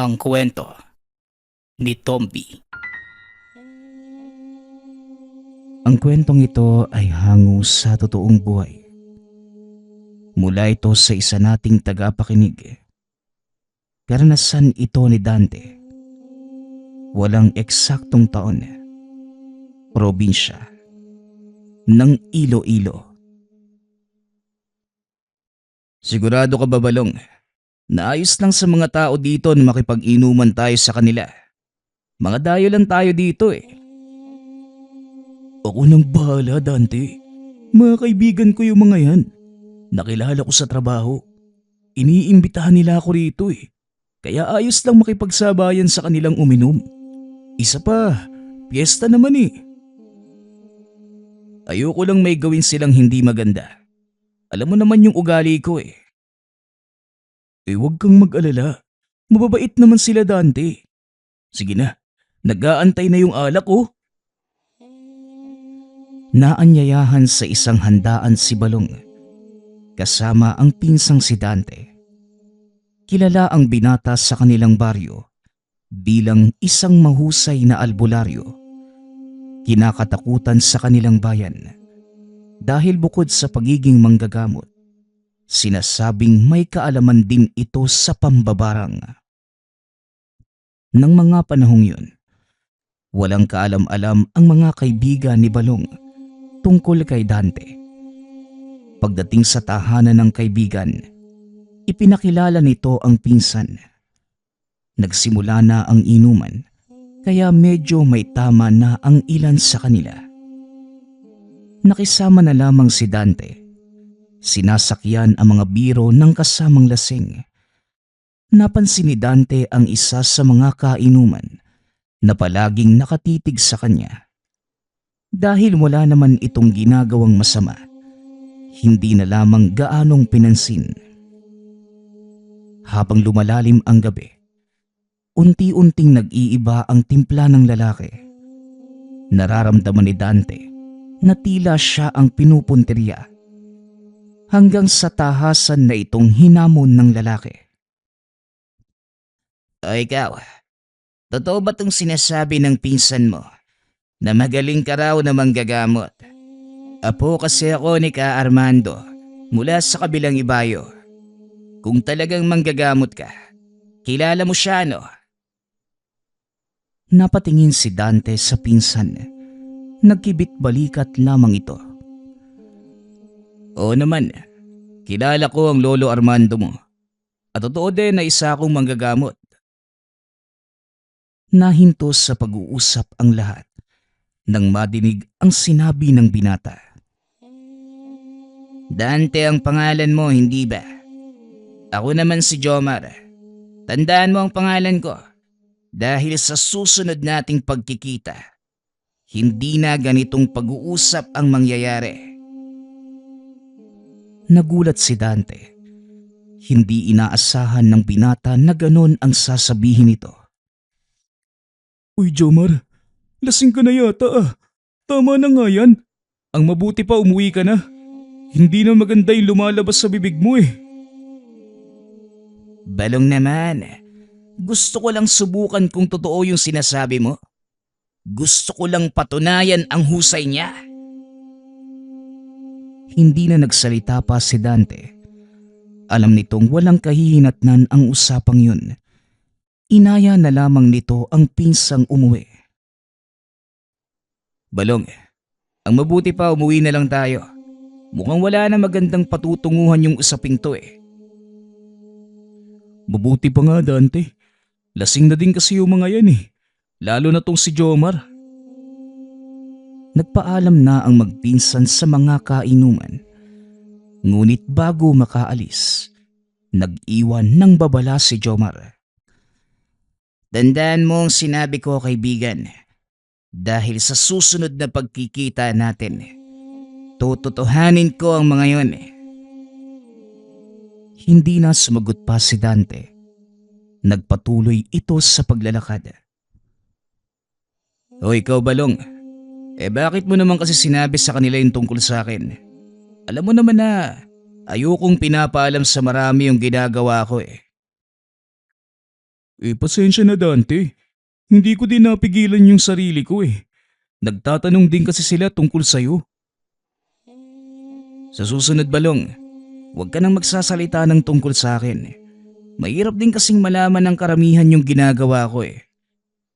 Ang kwento ni Tomby. Ang kwentong ito ay hango sa totoong buhay. Mula ito sa isa nating tagapakinig. Karanasan ito ni Dante. Walang eksaktong taon. Probinsya ng Iloilo. Sigurado ka ba, Balong? Naayos lang sa mga tao dito na makipag-inuman tayo sa kanila. Mga dayo lang tayo dito eh. Ako nang bahala, Dante. Mga kaibigan ko yung mga yan. Nakilala ko sa trabaho. Iniimbitahan nila ako rito eh. Kaya ayos lang makipagsabayan sa kanilang uminom. Isa pa, piyesta naman eh. Ayoko lang may gawin silang hindi maganda. Alam mo naman yung ugali ko eh. Huwag kang mag-alala. Mababait naman sila, Dante. Sige na, nag-aantay na yung alak oh. Naanyayahan sa isang handaan si Balong kasama ang pinsang si Dante. Kilala ang binata sa kanilang baryo bilang isang mahusay na albularyo. Kinakatakutan sa kanilang bayan dahil bukod sa pagiging manggagamot, sinasabing may kaalaman din ito sa pambabarang. Nang mga panahong yun, walang kaalam-alam ang mga kaibigan ni Balong tungkol kay Dante. Pagdating sa tahanan ng kaibigan, ipinakilala nito ang pinsan. Nagsimula na ang inuman, kaya medyo may tama na ang ilan sa kanila. Nakisama na lamang si Dante. Sinasakyan ang mga biro ng kasamang lasing. Napansin ni Dante ang isa sa mga kainuman na palaging nakatitig sa kanya. Dahil wala naman itong ginagawang masama, hindi na lamang gaanong pinansin. Habang lumalalim ang gabi, unti-unting nag-iiba ang timpla ng lalaki. Nararamdaman ni Dante na tila siya ang pinupunteriya. Hanggang sa tahasan na itong hinamon ng lalaki. O ikaw, totoo ba itong sinasabi ng pinsan mo na magaling ka raw na manggagamot? Apo kasi ako ni Ka Armando mula sa kabilang ibayo. Kung talagang manggagamot ka, kilala mo siya no? Napatingin si Dante sa pinsan. Nagkibit balikat lamang ito. Oo naman, kilala ko ang Lolo Armando mo. At totoo din na isa akong manggagamot. Nahinto sa pag-uusap ang lahat nang madinig ang sinabi ng binata. Dante ang pangalan mo, hindi ba? Ako naman si Jomar. Tandaan mo ang pangalan ko dahil sa susunod nating pagkikita, hindi na ganitong pag-uusap ang mangyayari. Nagulat si Dante. Hindi inaasahan ng binata na ganon ang sasabihin nito. Uy Jomar, lasing ka na yata ah. Tama na nga yan. Ang mabuti pa umuwi ka na. Hindi na maganda yung lumalabas sa bibig mo eh. Balong naman, gusto ko lang subukan kung totoo yung sinasabi mo. Gusto ko lang patunayan ang husay niya. Hindi na nagsalita pa si Dante. Alam nitong walang kahihinatnan ang usapang yun. Inaya na lamang nito ang pinsang umuwi. Balong, ang mabuti pa umuwi na lang tayo. Mukhang wala na magandang patutunguhan yung usaping to eh. Mabuti pa nga Dante. Lasing na din kasi yung mga yan eh. Lalo na tong si Jomar. Nagpaalam na ang magpinsan sa mga kainuman. Ngunit bago makaalis, nag-iwan ng babala si Jomar. Tandaan mo ang sinabi ko, kaibigan. Dahil sa susunod na pagkikita natin, tututuhanin ko ang mga yon. Hindi na sumagot pa si Dante. Nagpatuloy ito sa paglalakad. O ikaw Balong, bakit mo naman kasi sinabi sa kanila yung tungkol sa akin? Alam mo naman na ayokong pinapaalam sa marami yung ginagawa ko eh. Pasensya na Dante. Hindi ko din napigilan yung sarili ko eh. Nagtatanong din kasi sila tungkol sa'yo. Sa susunod Balong, huwag ka nang magsasalita ng tungkol sa akin. Mahirap din kasing malaman ng karamihan yung ginagawa ko eh.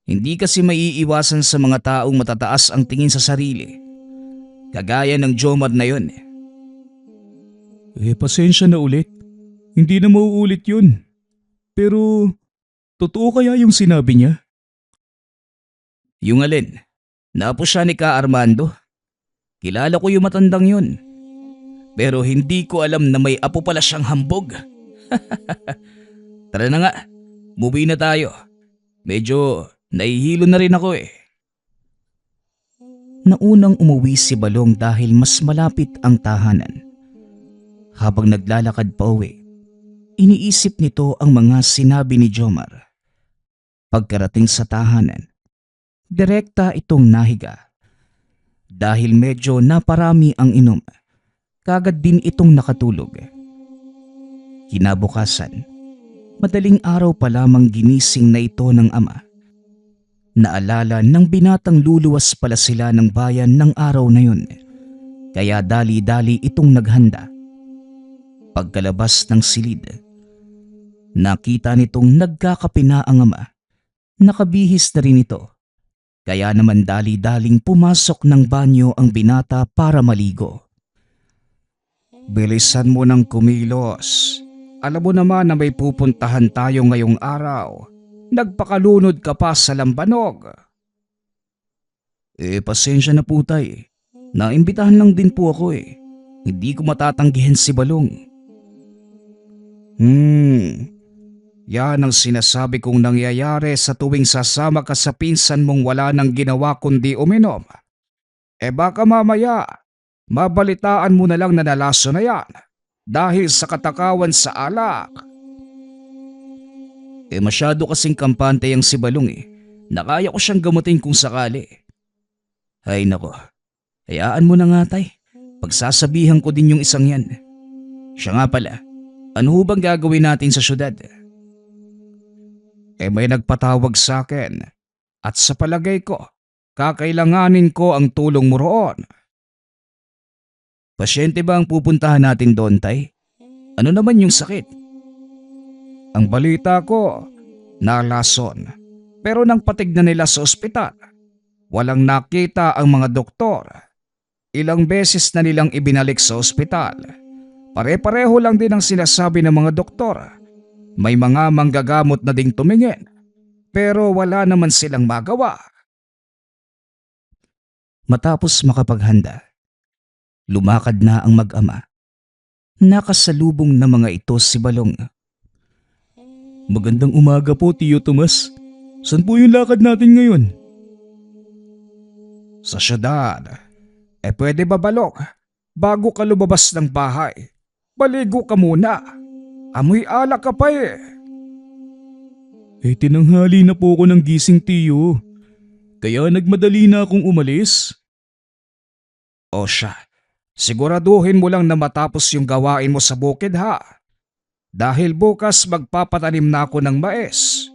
Hindi kasi maiiwasan sa mga taong matataas ang tingin sa sarili. Kagaya ng Jomar na yun. Pasensya na ulit. Hindi na mauulit yun. Pero, totoo kaya yung sinabi niya? Yung alin? Napo siya ni Ka Armando. Kilala ko yung matandang yun. Pero hindi ko alam na may apo pala siyang hambog. Tara na nga, umuwi na tayo. Medyo nahihilo na rin ako eh. Naunang umuwi si Balong dahil mas malapit ang tahanan. Habang naglalakad pa uwi, iniisip nito ang mga sinabi ni Jomar. Pagkarating sa tahanan, direkta itong nahiga. Dahil medyo naparami ang inom, kagad din itong nakatulog. Kinabukasan, madaling araw pa lamang ginising na ito ng ama. Naalala ng binatang luluwas pala sila ng bayan ng araw na yun, kaya dali-dali itong naghanda. Pagkalabas ng silid, nakita nitong nagkakape na ang ama. Nakabihis na rin ito, kaya naman dali-daling pumasok ng banyo ang binata para maligo. Bilisan mo ng kumilos. Alam mo naman na may pupuntahan tayo ngayong araw. Nagpakalunod ka pa sa lambanog. Pasensya na po tay. Naimbitahan lang din po ako eh. Hindi ko matatanggihan si Balong. Yan ang sinasabi kong nangyayari sa tuwing sasama ka sa pinsan mong wala nang ginawa kundi uminom. Baka mamaya, mabalitaan mo na lang na nalaso na yan dahil sa katakawan sa alak. Masyado kasing kampante ang si Balong eh. Nakaya ko siyang gamutin kung sakali. Ay nako, hayaan mo na nga tay. Pagsasabihan ko din yung isang yan. Siya nga pala, ano ho bang gagawin natin sa syudad? May nagpatawag sa akin at sa palagay ko, kakailanganin ko ang tulong mo roon. Pasyente ba ang pupuntahan natin doon, tay? Ano naman yung sakit? Ang balita ko, nalason. Pero nang patignan nila sa ospital, walang nakita ang mga doktor. Ilang beses na nilang ibinalik sa ospital. Pare-pareho lang din ang sinasabi ng mga doktor. May mga manggagamot na ding tumingin, pero wala naman silang magawa. Matapos makapaghanda, lumakad na ang mag-ama. Nakasalubong na mga ito si Balong. Magandang umaga po, Tio Tomas. Saan po yung lakad natin ngayon? Sa syudad. Pwede ba Balong? Bago ka lumabas ng bahay, baligo ka muna. Amoy alak ka pa eh. Tinanghali na po ako ng gising, Tio. Kaya nagmadali na akong umalis. O siya, siguraduhin mo lang na matapos yung gawain mo sa bukid ha. Dahil bukas magpapatanim na ako ng mais.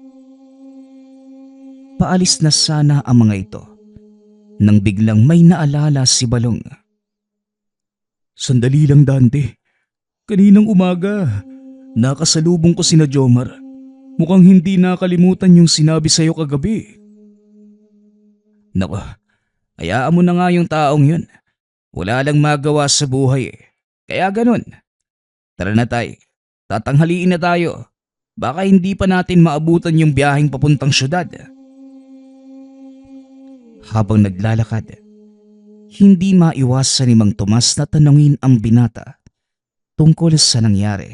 Paalis na sana ang mga ito nang biglang may naalala si Balong. Sandali lang Dante. Kaninang umaga, nakasalubong ko sina Jomar. Mukhang hindi nakalimutan yung sinabi sa'yo kagabi. Nako, hayaan mo na nga yung taong yun. Wala lang magawa sa buhay eh. Kaya ganun. Tara na tay, tatanghaliin na tayo. Baka hindi pa natin maabutan yung biyaheng papuntang syudad. Habang naglalakad, hindi maiwasan ni Mang Tomas na tanungin ang binata tungkol sa nangyari.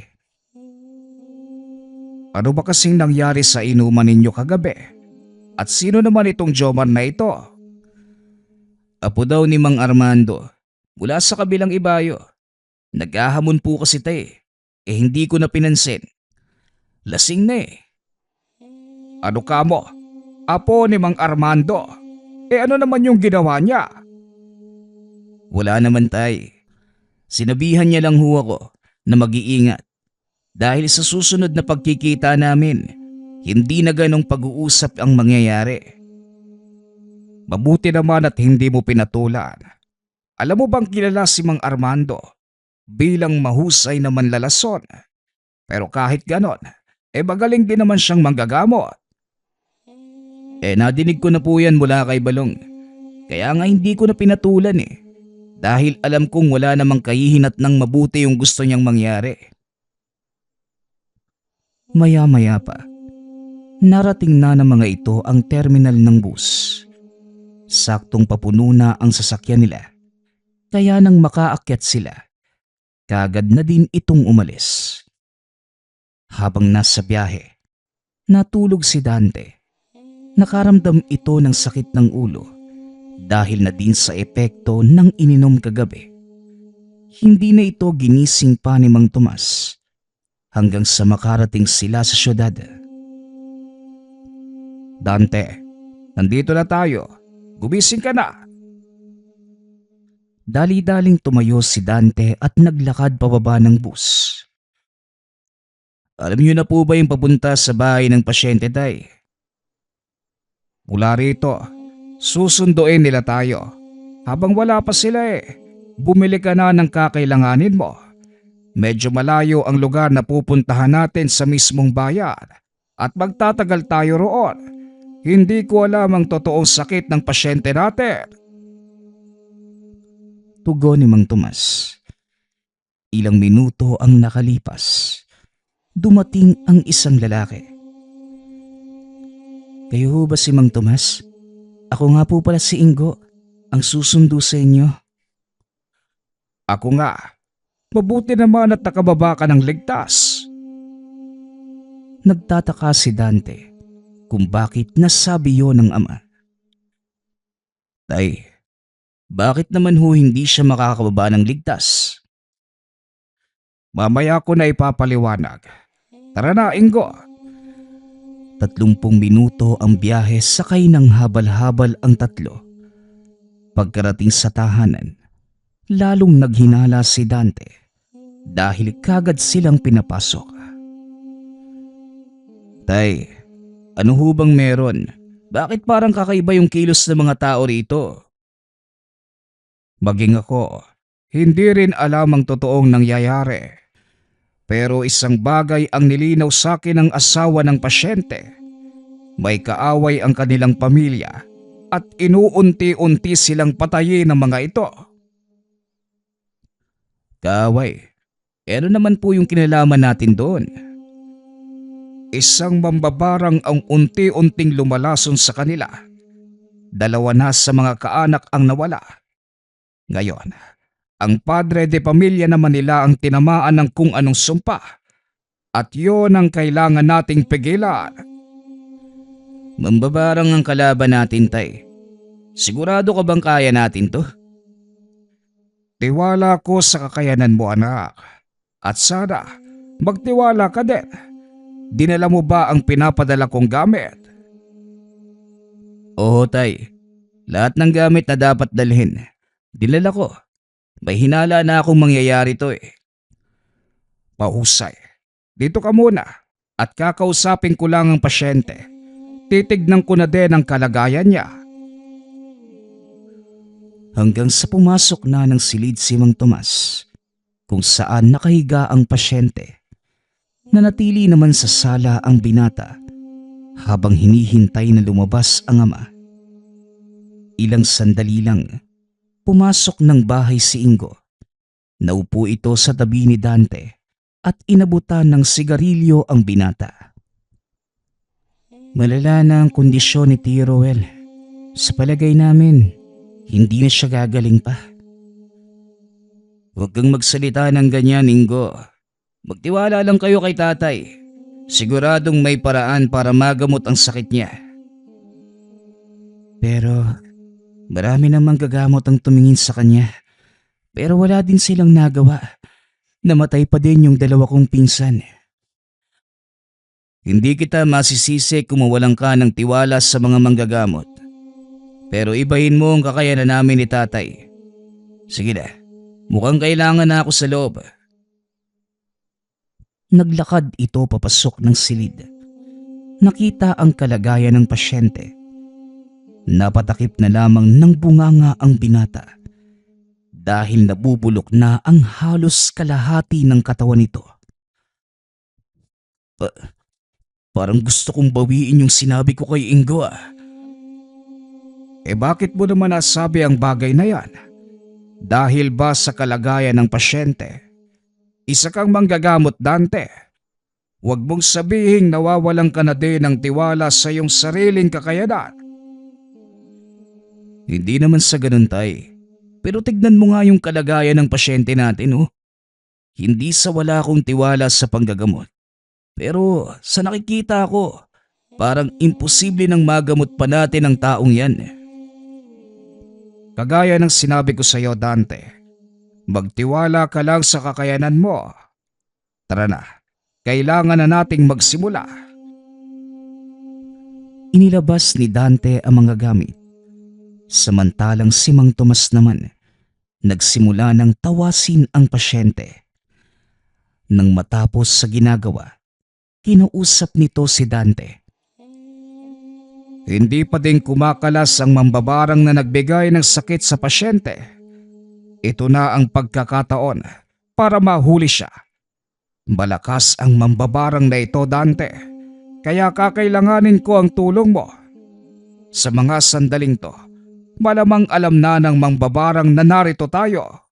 Ano ba kasing nangyari sa inuman ninyo kagabi? At sino naman itong Jomar na ito? Apo daw ni Mang Armando, mula sa kabilang ibayo. Naghahamon po kasi tayo hindi ko na pinansin. Lasing na eh. Ano ka mo? Apo ni Mang Armando? Ano naman yung ginawa niya? Wala naman tay. Sinabihan niya lang ho ako na mag-iingat. Dahil sa susunod na pagkikita namin, hindi na ganong pag-uusap ang mangyayari. Mabuti naman at hindi mo pinatulan. Alam mo bang kilala si Mang Armando bilang mahusay na manlalason? Pero kahit ganon, magaling din naman siyang manggagamot. Nadinig ko na po yan mula kay Balong. Kaya nga hindi ko na pinatulan dahil alam kong wala namang kahihinat ng mabuti yung gusto niyang mangyari. Maya-maya pa, narating na ng mga ito ang terminal ng bus. Saktong papuno na ang sasakyan nila. Kaya nang makaakyat sila, kagad na din itong umalis. Habang nasa biyahe, natulog si Dante. Nakaramdam ito ng sakit ng ulo dahil na din sa epekto ng ininom kagabi. Hindi na ito ginising pa ni Mang Tomas hanggang sa makarating sila sa syudad. Dante, nandito na tayo. Gumising ka na. Dali-daling tumayo si Dante at naglakad pababa ng bus. Alam niyo na po ba yung papunta sa bahay ng pasyente, Tay? Mula rito, susunduin nila tayo. Habang wala pa sila bumili ka na ng kakailanganin mo. Medyo malayo ang lugar na pupuntahan natin sa mismong bayan at magtatagal tayo roon. Hindi ko alam ang totoong sakit ng pasyente natin. Tugon ni Mang Tomas. Ilang minuto ang nakalipas. Dumating ang isang lalaki. Kayo ho ba si Mang Tomas? Ako nga po pala si Ingo, ang susundo sa inyo. Ako nga. Mabuti naman at nakababa ka ng ligtas. Nagtataka si Dante kung bakit nasabi yon ng ama. Tay, bakit naman ho hindi siya makakababa ng ligtas? Mamaya ko na ipapaliwanag. Tara na, Ingo. 30 minuto ang biyahe sakay ng habal-habal ang tatlo. Pagkarating sa tahanan, lalong naghinala si Dante dahil kagad silang pinapasok. Tay, ano ho bang meron? Bakit parang kakaiba yung kilos ng mga tao rito? Maging ako, hindi rin alam ang totoong nangyayari. Pero isang bagay ang nilinaw sa akin ng asawa ng pasyente. May kaaway ang kanilang pamilya at inuunti-unti silang patayin ng mga ito. Kaaway? Ano naman po yung kinalaman natin doon? Isang mambabarang ang unti-unting lumalason sa kanila. 2 na sa mga kaanak ang nawala. Ngayon, ang padre de pamilya naman nila ang tinamaan ng kung anong sumpa. At yon ang kailangan nating pigilan. Mambabarang ang kalaban natin, Tay. Sigurado ka bang kaya natin to? Tiwala ko sa kakayanan mo, anak. At sana, magtiwala ka din. Dinala mo ba ang pinapadala kong gamit? Oo, Tay. Lahat ng gamit na dapat dalhin, dinala ko. May hinala na akong mangyayari to Mahusay. Dito ka muna at kakausapin ko lang ang pasyente. Titignan ko na din ang kalagayan niya. Hanggang sa pumasok na ng silid si Mang Tomas kung saan nakahiga ang pasyente. Nanatili naman sa sala ang binata habang hinihintay na lumabas ang ama. Ilang sandali lang, pumasok ng bahay si Ingo. Naupo ito sa tabi ni Dante at inabutan ng sigarilyo ang binata. Malala na ang kondisyon ni Tio Roel. Sa palagay namin, hindi na siya gagaling pa. Huwag kang magsalita ng ganyan, Ingo. Magtiwala lang kayo kay tatay. Siguradong may paraan para magamot ang sakit niya. Pero marami namang gagamot ang tumingin sa kanya. Pero wala din silang nagawa. Namatay pa din yung 2 kong pinsan. Hindi kita masisisi kung mawalan ka ng tiwala sa mga manggagamot. Pero ibahin mo ang kakayanan namin ni tatay. Sige na, mukhang kailangan na ako sa loob. Naglakad ito papasok ng silid. nakita ang kalagayan ng pasyente. Napatakip na lamang ng bunganga ang binata dahil nabubulok na ang halos kalahati ng katawan nito. Parang gusto kong bawiin yung sinabi ko kay Ingo ah. Bakit mo naman nasabi ang bagay na yan? Dahil ba sa kalagayan ng pasyente? Isa kang manggagamot, Dante. Huwag mong sabihing nawawalan ka na din ng tiwala sa iyong sariling kakayanan. Hindi naman sa ganun, tay. Pero tignan mo nga yung kalagayan ng pasyente natin, oh. Hindi sa wala akong tiwala sa panggagamot. Pero sa nakikita ko, parang imposible nang magamot pa natin ang taong yan. Kagaya ng sinabi ko sa iyo, Dante, magtiwala ka lang sa kakayanan mo. Tara na, kailangan na nating magsimula. Inilabas ni Dante ang mga gamit. Samantalang si Mang Tomas naman, nagsimula ng tawasin ang pasyente. Nang matapos sa ginagawa, kinausap nito si Dante. Hindi pa din kumakalas ang mambabarang na nagbigay ng sakit sa pasyente. Ito na ang pagkakataon para mahuli siya. Malakas ang mambabarang na ito, Dante, kaya kakailanganin ko ang tulong mo. Sa mga sandaling to, malamang alam na ng mangbabarang na narito tayo.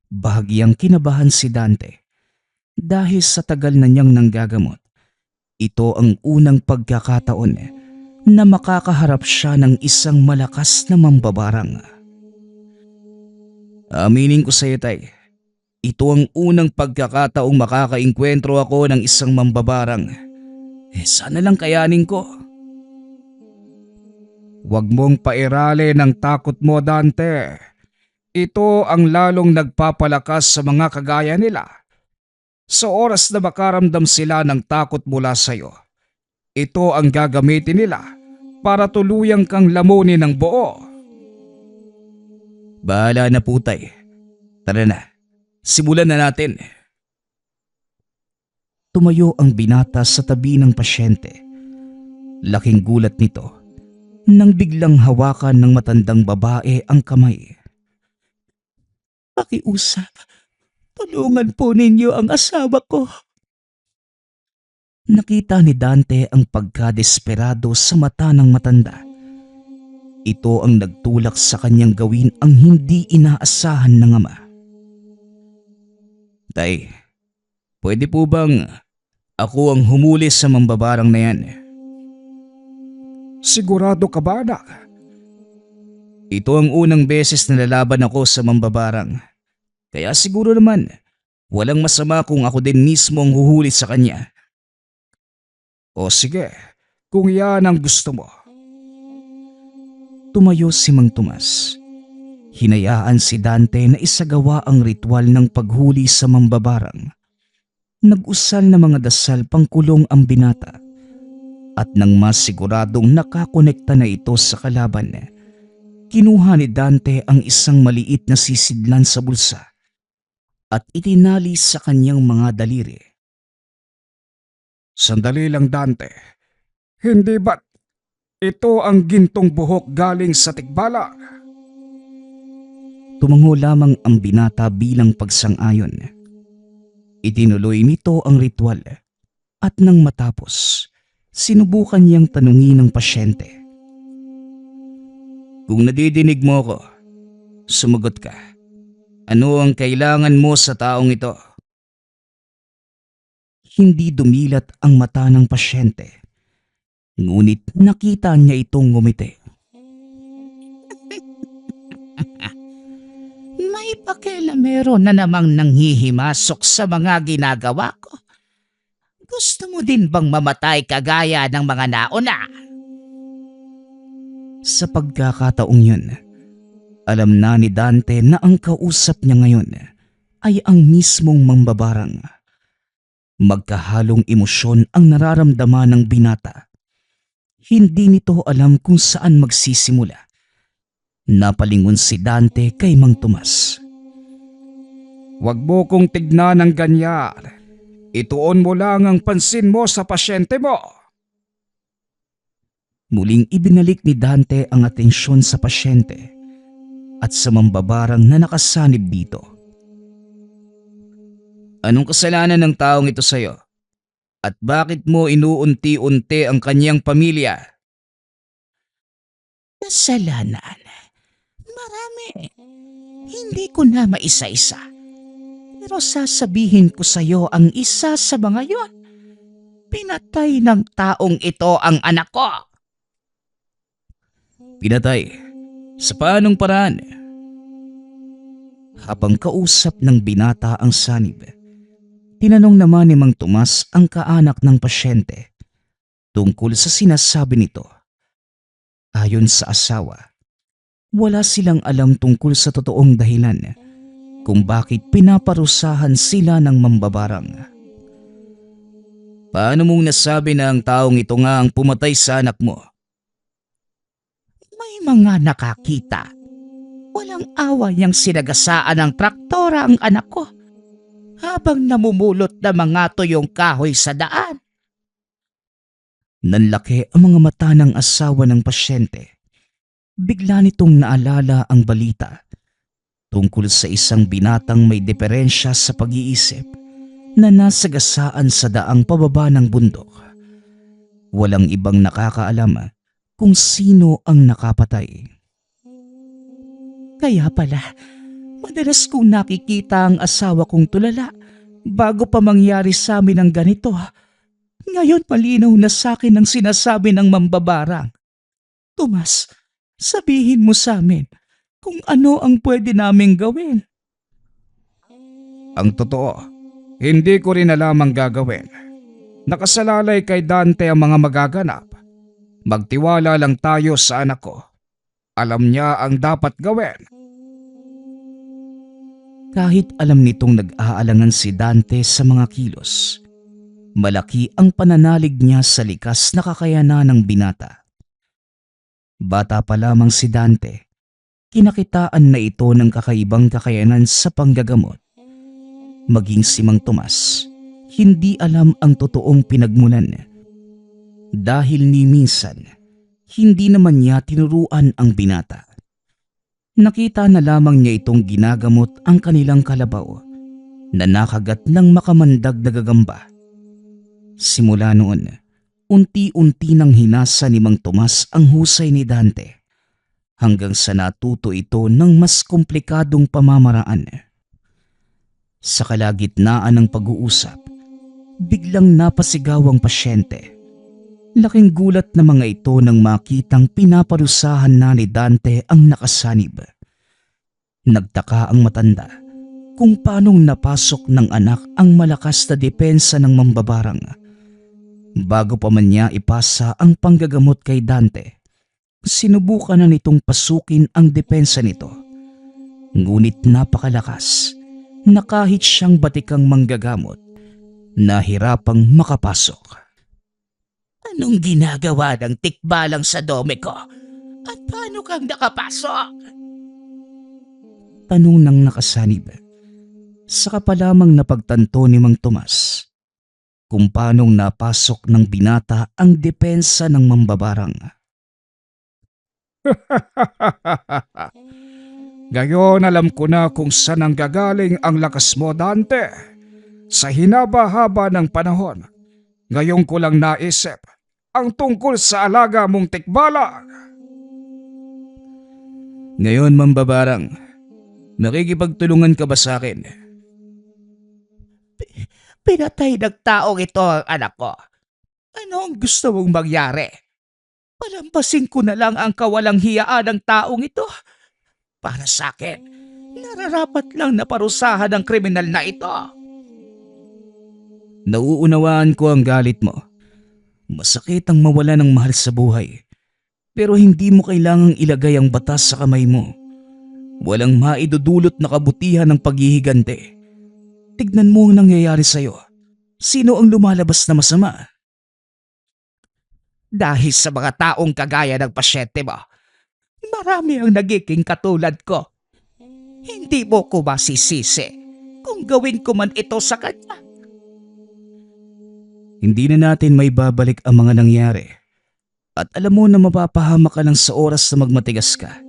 Bahagyang kinabahan si Dante dahil sa tagal na niyang nanggagamot. Ito ang unang pagkakataon na makakaharap siya ng isang malakas na mambabarang. Aminin ko sa iyo, tay, ito ang unang pagkakataong makakainkwentro ako ng isang mambabarang. Sana lang kayanin ko. Huwag mong pairali ng takot mo, Dante. Ito ang lalong nagpapalakas sa mga kagaya nila. Sa oras na makaramdam sila ng takot mula sa iyo, ito ang gagamitin nila para tuluyang kang lamunin ng buo. Bahala na po, tay. Tara na, simulan na natin. Tumayo ang binata sa tabi ng pasyente. Laking gulat nito nang biglang hawakan ng matandang babae ang kamay. Pakiusap, tulungan po ninyo ang asawa ko. Nakita ni Dante ang pagkadesperado sa mata ng matanda. Ito ang nagtulak sa kanyang gawin ang hindi inaasahan ng ama. Tay, pwede po bang ako ang humuli sa mambabarang na yan? Sigurado ka ba, anak? Ito ang unang beses na lalaban ako sa mambabarang. Kaya siguro naman, walang masama kung ako din mismo ang huhuli sa kanya. O sige, kung yan ang gusto mo. Tumayo si Mang Tomas. Hinayaan si Dante na isagawa ang ritual ng paghuli sa mambabarang. Nag-usal na mga dasal pangkulong ang binata. At nang mas siguradong nakakonekta na ito sa kalaban, kinuha ni Dante ang isang maliit na sisidlan sa bulsa at itinali sa kanyang mga daliri. Sandali lang, Dante. Hindi ba ito ang gintong buhok galing sa tikbala? Tumango lamang ang binata bilang pagsang-ayon. Itinuloy nito ang ritual at nang matapos, sinubukan niyang tanungin ng pasyente. Kung nadidinig mo ko, sumagot ka. Ano ang kailangan mo sa taong ito? Hindi dumilat ang mata ng pasyente. Ngunit nakita niya itong ngumiti. May pakialamero na namang nanghihimasok sa mga ginagawa ko. Gusto mo din bang mamatay kagaya ng mga nauna? Sa pagkakataong yun, alam na ni Dante na ang kausap niya ngayon ay ang mismong mambabarang. Magkahalong emosyon ang nararamdaman ng binata. Hindi nito alam kung saan magsisimula. Napalingon si Dante kay Mang Tomas. Huwag mo kong tignan ng ganyan. Ituon mo lang ang pansin mo sa pasyente mo. Muling ibinalik ni Dante ang atensyon sa pasyente at sa mambabarang na nakasanib dito. Anong kasalanan ng taong ito sa'yo? At bakit mo inuunti-unti ang kanyang pamilya? Kasalanan? Marami. Hindi ko na maisa-isa. Pero sasabihin ko sa iyo ang isa sa mga yon. Pinatay ng taong ito ang anak ko. Pinatay? Sa paanong paraan? Habang kausap ng binata ang sanib, tinanong naman ni Mang Tomas ang kaanak ng pasyente tungkol sa sinasabi nito. Ayon sa asawa, wala silang alam tungkol sa totoong dahilan kung bakit pinaparusahan sila ng mambabarang. Paano mong nasabi na ang taong ito nga ang pumatay sa anak mo? May mga nakakita. Walang away ang sinagasaan ng traktora ang anak ko habang namumulot na mga tuyong kahoy sa daan. Nanlaki ang mga mata ng asawa ng pasyente. Bigla nitong naalala ang balita tungkol sa isang binatang may diferensya sa pag-iisip na nasagasaan sa daang pababa ng bundok. Walang ibang nakakaalam kung sino ang nakapatay. Kaya pala, madalas kong nakikita ang asawa kong tulala bago pa mangyari sa amin ang ganito. Ngayon malinaw na sa akin ang sinasabi ng mambabarang. Tomas, sabihin mo sa amin kung ano ang pwede naming gawin. Ang totoo, hindi ko rin alam ang gagawin. Nakasalalay kay Dante ang mga magaganap. Magtiwala lang tayo sa anak ko. Alam niya ang dapat gawin. Kahit alam nitong nag-aalangan si Dante sa mga kilos, malaki ang pananalig niya sa likas na kakayanan ng binata. Bata pa lamang si Dante, kinakitaan na ito ng kakaibang kakayanan sa panggagamot. Maging si Mang Tomas, hindi alam ang totoong pinagmulan. Dahil ni minsan, hindi naman niya tinuruan ang binata. Nakita na lamang niya itong ginagamot ang kanilang kalabaw na nakagat ng makamandag na gagamba. Simula noon, unti-unti nang hinasa ni Mang Tomas ang husay ni Dante hanggang sa natuto ito ng mas komplikadong pamamaraan. Sa kalagitnaan ng pag-uusap, biglang napasigaw ang pasyente. Laking gulat na mga ito nang makitang pinaparusahan na ni Dante ang nakasanib. Nagtaka ang matanda kung paanong napasok ng anak ang malakas na depensa ng mambabarang. Bago pa man niya ipasa ang panggagamot kay Dante, sinubukan na nitong pasukin ang depensa nito. Ngunit napakalakas na kahit siyang batikang manggagamot, nahirapang makapasok. Anong ginagawa ng tikbalang sa dome ko? At paano kang nakapasok? Tanong ng nakasanib. Saka pa lamang napagtanto ni Mang Tomas kung paanong napasok ng binata ang depensa ng mambabarang. Ngayon alam ko na kung saan ang gagaling ang lakas mo, Dante. Sa hinaba-haba ng panahon, ngayon ko lang naisip ang tungkol sa alaga mong tikbalang. Ngayon, mambabarang, makikipagtulungan ka ba sa akin? Pinatay ng taong ito ang anak ko. Ano ang gusto mong mangyari? Palampasin ko na lang ang kawalang hiyaan ng taong ito. Para sa akin, nararapat lang na parusahan ng kriminal na ito. Nauunawaan ko ang galit mo. Masakit ang mawala ng mahal sa buhay. Pero hindi mo kailangang ilagay ang batas sa kamay mo. Walang maidudulot na kabutihan ng paghihiganti. Tignan mo ang nangyayari sa'yo. Sino ang lumalabas na masama? Dahil sa mga taong kagaya ng pasyente mo, marami ang nagiging katulad ko. Hindi mo ko masisisi kung gawin ko man ito sa kanya. Hindi na natin may babalik ang mga nangyari. At alam mo na mapapahamak ka lang sa oras na magmatigas ka.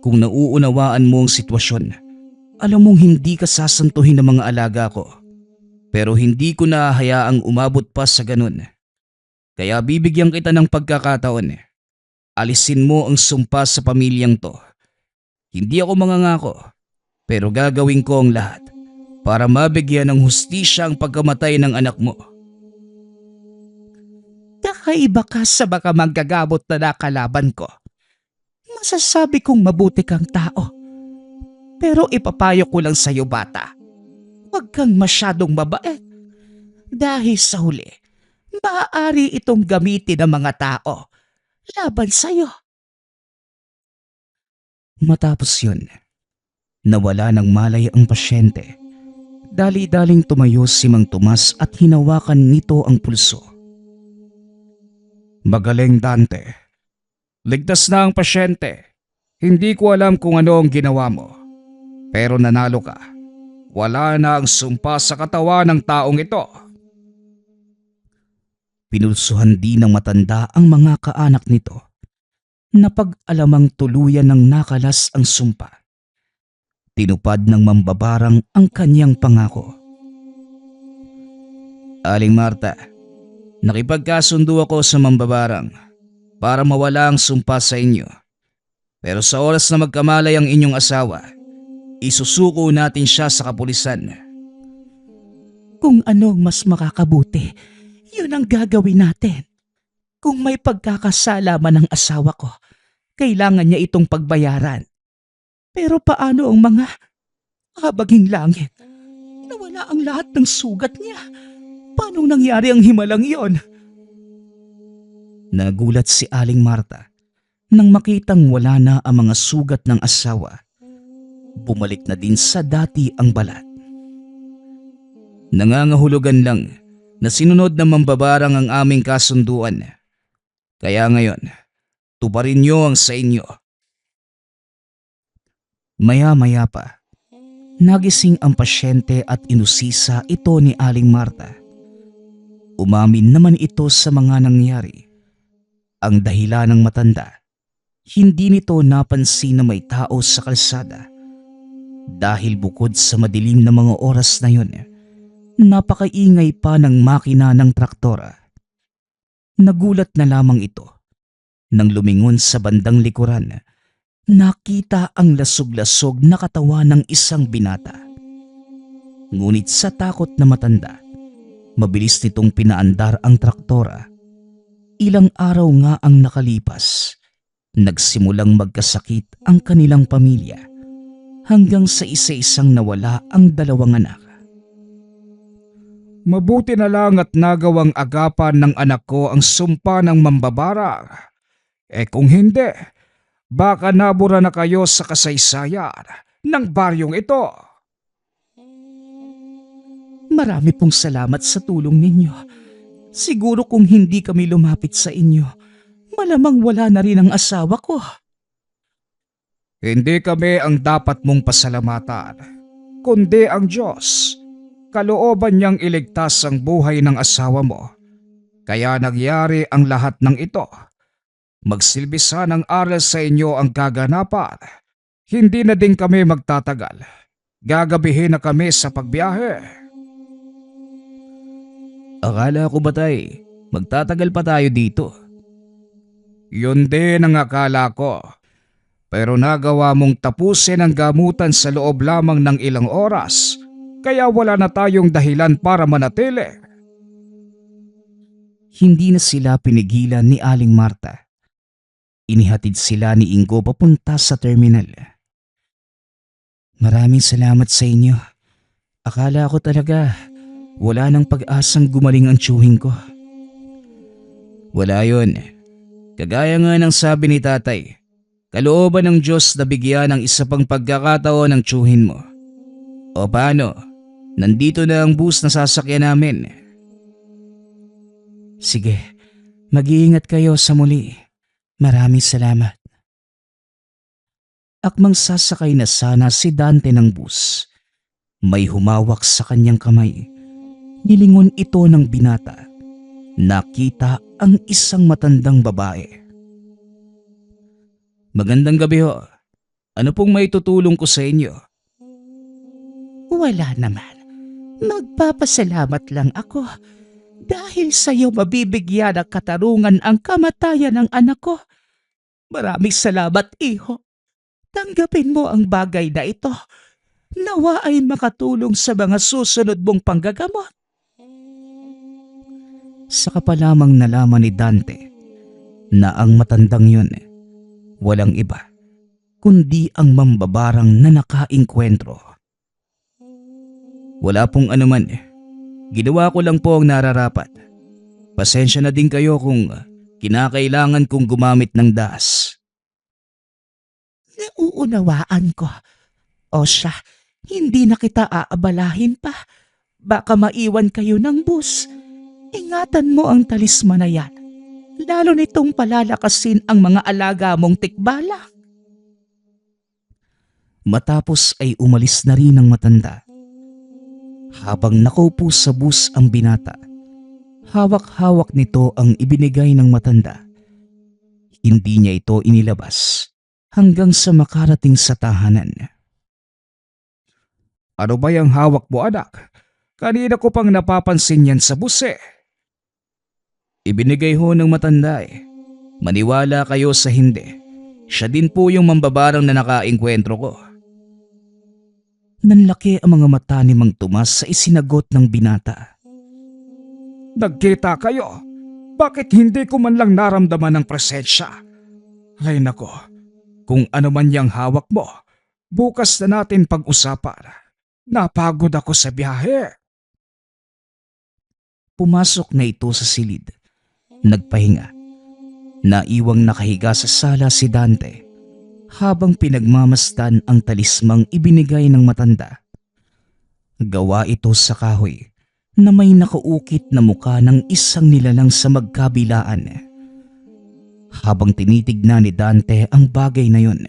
Kung nauunawaan mo ang sitwasyon, alam mong hindi ka sasantuhin ng mga alaga ko. Pero hindi ko na hayaang umabot pa sa ganun. Kaya bibigyan kita ng pagkakataon. Alisin mo ang sumpa sa pamilyang to. Hindi ako mangangako, pero gagawin ko ang lahat para mabigyan ng hustisya ang pagkamatay ng anak mo. Kakaiba ka sa baka manggagamot na nakalaban ko. Masasabi kong mabuti kang tao. Pero ipapayo ko lang sa'yo, bata. Huwag kang masyadong mabait. Dahil sa huli, maaari itong gamitin ng mga tao laban sa'yo. Matapos yun, nawala ng malay ang pasyente. Dali-daling tumayo si Mang Tomas at hinawakan nito ang pulso. Magaling, Dante. Ligtas na ang pasyente. Hindi ko alam kung ano ang ginawa mo. Pero nanalo ka. Wala na ang sumpa sa katawan ng taong ito. Pinulsuhan din ng matanda ang mga kaanak nito. Napag-alamang tuluyan ng nakalas ang sumpa. Tinupad ng mambabarang ang kanyang pangako. Aling Marta, nakipagkasundo ako sa mambabarang para mawala ang sumpa sa inyo. Pero sa oras na magkamalay ang inyong asawa, isusuko natin siya sa kapulisan. Kung anong mas makakabuti, yun ang gagawin natin. Kung may pagkakasala man ng asawa ko, kailangan niya itong pagbayaran. Pero paano ang mga habaging langit? Nawala ang lahat ng sugat niya. Paano nangyari ang himalang iyon? Nagulat si Aling Marta nang makitang wala na ang mga sugat ng asawa. Bumalik na din sa dati ang balat. Nangangahulugan lang na sinunod ng mambabarang ang aming kasunduan. Kaya ngayon, tuparin niyo ang sa inyo. Maya-maya pa, nagising ang pasyente at inusisa ito ni Aling Marta. Umamin naman ito sa mga nangyari. Ang dahilan ng matanda, hindi nito napansin na may tao sa kalsada. Dahil bukod sa madilim na mga oras na yun, napakaingay pa ng makina ng traktora. Nagulat na lamang ito nang lumingon sa bandang likuran. Nakita ang lasog-lasog na katawan ng isang binata. Ngunit sa takot na matanda, mabilis nitong pinaandar ang traktora. Ilang araw nga ang nakalipas, nagsimulang magkasakit ang kanilang pamilya hanggang sa isa-isang nawala ang dalawang anak. Mabuti na lang at nagawang agapan ng anak ko ang sumpa ng mambabarang. Kung hindi, baka nabura na kayo sa kasaysayan ng baryong ito. Marami pong salamat sa tulong ninyo. Siguro kung hindi kami lumapit sa inyo, malamang wala na rin ang asawa ko. Hindi kami ang dapat mong pasalamatan, kundi ang Diyos. Kalooban niyang iligtas ang buhay ng asawa mo. Kaya nagyari ang lahat ng ito. Magsilbisa ng aral sa inyo ang kaganapan. Hindi na din kami magtatagal. Gagabihin na kami sa pagbiyahe. Akala ko ba magtatagal pa tayo dito? Yun din ang akala ko. Pero nagawa mong tapusin ang gamutan sa loob lamang ng ilang oras. Kaya wala na tayong dahilan para manatili. Hindi na sila pinigilan ni Aling Marta. Inihatid sila ni Ingo papunta sa terminal. Maraming salamat sa inyo. Akala ko talaga wala nang pag-asang gumaling ang tiyuhin ko. Wala yun. Kagaya nga ng sabi ni tatay, kalooban ng Diyos na bigyan ng isa pang pagkakataon ng tiyuhin mo. O paano? Nandito na ang bus na sasakyan namin. Sige, mag-iingat kayo sa muli. Maraming salamat. Akmang sasakay na sana si Dante ng bus. May humawak sa kanyang kamay. Nilingon ito ng binata nakita ang isang matandang babae. Magandang gabi ho. Ano pong may tutulong ko sa inyo? Wala naman. Magpapasalamat lang ako. Dahil sa iyo mabibigyan ng katarungan ang kamatayan ng anak ko. Maraming salamat, iho. Tanggapin mo ang bagay na ito. Nawa ay makatulong sa mga susunod mong panggagamot. Saka pa lamang nalaman ni Dante na ang matandang yun walang iba kundi ang mambabarang na nakainkwentro. Wala pong anuman. Ginawa ko lang po ang nararapat. Pasensya na din kayo kung kinakailangan kong gumamit ng das. Nauunawaan ko. O siya, hindi na kita aabalahin pa. Baka maiwan kayo ng bus. Ingatan mo ang talisman na yan. Lalo nitong palalakasin ang mga alaga mong tikbala. Matapos ay umalis na rin ang matanda. Habang nakaupo sa bus ang binata, hawak-hawak nito ang ibinigay ng matanda. Hindi niya ito inilabas hanggang sa makarating sa tahanan. Ano ba yung hawak mo, anak? Kanina ko pang napapansin yan sa bus eh. Ibinigay ho ng matanda eh. Maniwala kayo sa hindi. Siya din po yung mambabarang na nakainkwentro ko. Nanlaki ang mga mata ni Mang Tomas sa isinagot ng binata. Nagkita kayo. Bakit hindi ko man lang naramdaman ng presensya? Ay nako, kung ano man yung hawak mo, bukas na natin pag-usapan. Napagod ako sa biyahe. Pumasok na ito sa silid. Nagpahinga. Naiwang nakahiga sa sala si Dante habang pinagmamasdan ang talismang ibinigay ng matanda. Gawa ito sa kahoy na may nakaukit na muka ng isang nilalang sa magkabilaan. Habang tinitignan ni Dante ang bagay na yun,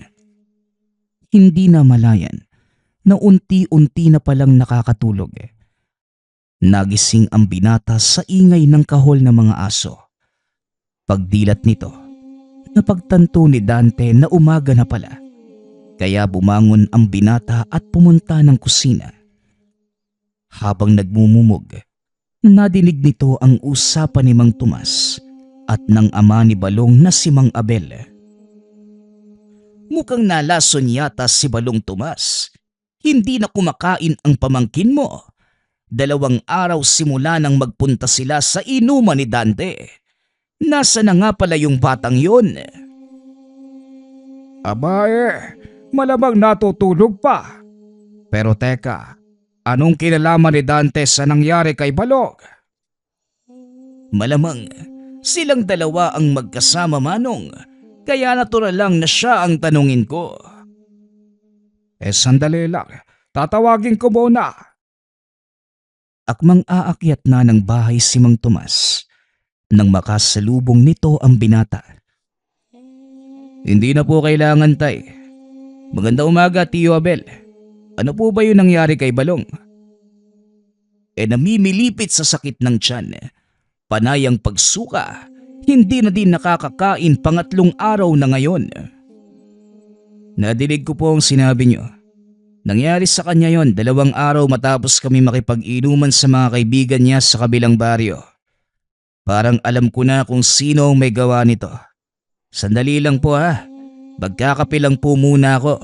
hindi na malayan na unti-unti na palang nakakatulog. Nagising ang binata sa ingay ng kahol ng mga aso. Pagdilat nito, napagtanto ni Dante na umaga na pala. Kaya bumangon ang binata at pumunta ng kusina. Habang nagmumumog, nadinig nito ang usapan ni Mang Tomas at ng ama ni Balong na si Mang Abel. Mukhang nalason yata si Balong Tomas. Hindi na kumakain ang pamangkin mo. 2 araw simula nang magpunta sila sa inuman ni Dante. Nasa na nga pala yung batang yun? Abae, malamang natutulog pa. Pero teka, anong kinalaman ni Dante sa nangyari kay Balong? Malamang silang dalawa ang magkasama, Manong. Kaya natural lang na siya ang tanungin ko. Sandali lang, tatawagin ko muna. Akmang aakyat na ng bahay si Mang Tomas nang makasalubong nito ang binata. Hindi na po kailangan, tay. Maganda umaga, Tio Abel. Ano po ba yung nangyari kay Balong? Namimilipit sa sakit ng tiyan. Panay ang pagsuka. Hindi na din nakakakain 3 araw na ngayon. Nadinig ko po ang sinabi niyo. Nangyari sa kanya yon 2 araw matapos kami makipag-inuman sa mga kaibigan niya sa kabilang baryo. Parang alam ko na kung sino ang may gawa nito. Sandali lang po ha. Magkakape lang po muna ako.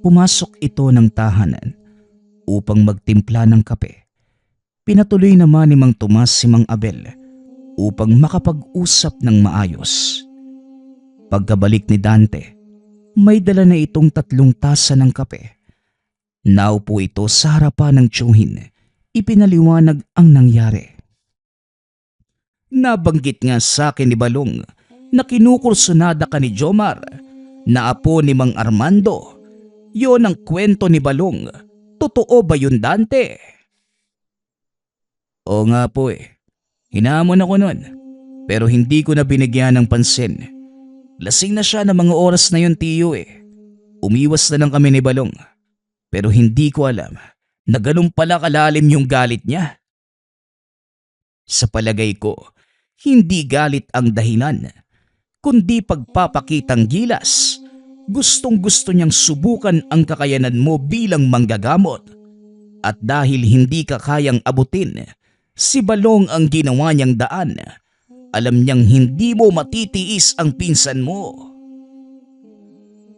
Pumasok ito ng tahanan upang magtimpla ng kape. Pinatuloy naman ni Mang Tomas si Mang Abel upang makapag-usap ng maayos. Pagkabalik ni Dante, may dala na itong 3 tasa ng kape. Naupo ito sa harapan ng tiyuhin. Ipinaliwanag ang nangyari. Nabanggit nga sa akin ni Balong na kinukursunada ka ni Jomar na apo ni Mang Armando. Yon ang kwento ni Balong. Totoo ba yun, Dante? Oo nga po eh. Hinamon ako nun. Pero hindi ko na binigyan ng pansin. Lasing na siya ng mga oras na yun, Tiyo eh. Umiwas na lang kami ni Balong. Pero hindi ko alam na ganun pala kalalim yung galit niya. Sa palagay ko, hindi galit ang dahilan, kundi pagpapakitang gilas. Gustong-gusto niyang subukan ang kakayanan mo bilang manggagamot. At dahil hindi ka kayang abutin, si Balong ang ginawa niyang daan. Alam niyang hindi mo matitiis ang pinsan mo.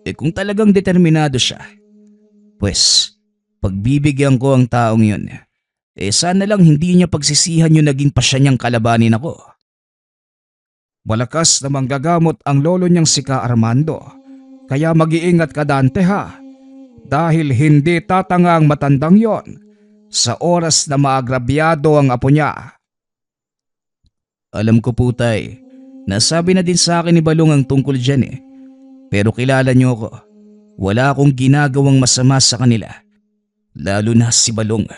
Kung talagang determinado siya, pues pagbibigyan ko ang taong yun. Sana lang hindi niya pagsisihan yung naging pasya niyang kalabanin ako. Malakas na manggagamot ang lolo niyang si Ka Armando. Kaya mag-iingat ka, Dante, ha? Dahil hindi tatanga ang matandang yon sa oras na maagrabyado ang apo niya. Alam ko po, tay. Nasabi na din sa akin ni Balong ang tungkol dyan eh. Pero kilala niyo ako. Wala akong ginagawang masama sa kanila. Lalo na si Balong.